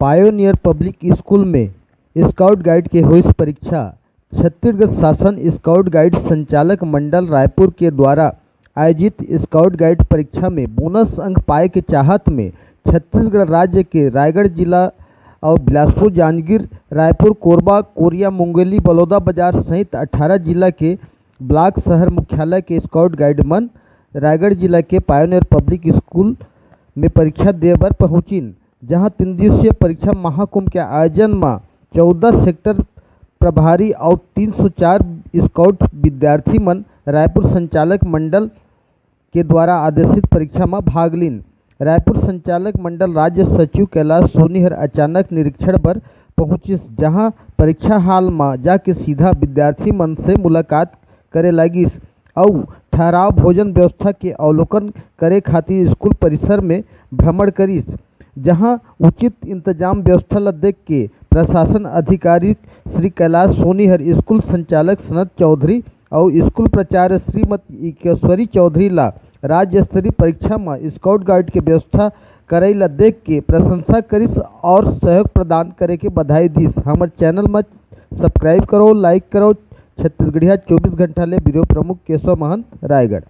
Pioneer public school में scout guide के हुई परीक्षा। छत्तीसगढ़ शासन स्काउट गाइड संचालक मंडल रायपुर के द्वारा आयोजित स्काउट गाइड परीक्षा में बोनस अंक पाए के चाहत में छत्तीसगढ़ राज्य के रायगढ़ जिला और बिलासपुर, जांजगीर, रायपुर, कोरबा, कोरिया, मुंगेली, बलौदाबाजार सहित 18 जिला के ब्लॉक शहर मुख्यालय के स्काउट गाइड मन रायगढ़ जिला के पायोनियर पब्लिक स्कूल में परीक्षा दे बर पहुंचिन, जहां 3 दिवसीय परीक्षा महाकुंभ के आयोजन में 14 सेक्टर प्रभारी और 304 स्काउट विद्यार्थी मन रायपुर संचालक मंडल के द्वारा आदेशित परीक्षा में भाग लीन। रायपुर संचालक मंडल राज्य सचिव कैलाश सोनीहर अचानक निरीक्षण पर पहुंचिस, जहां परीक्षा हाल में जाके सीधा विद्यार्थी मन से मुलाकात करे लगिस और ठहराव भोजन व्यवस्था के अवलोकन करे खातिर स्कूल परिसर में भ्रमण करिस, जहां उचित इंतजाम व्यवस्था ला देख के प्रशासन अधिकारी श्री कैलाश सोनीहर, स्कूल संचालक सनत चौधरी और स्कूल प्राचार्य श्रीमती इकेश्वरी चौधरी ला राज्य स्तरीय परीक्षा में स्काउट गाइड के व्यवस्था करे ला देख के प्रशंसा करिस और सहयोग प्रदान करे के बधाई दीस। हमारे चैनल में सब्सक्राइब करो, लाइक करो। छत्तीसगढ़िया 24 घंटा ले ब्यूरो प्रमुख केशव महंत, रायगढ़।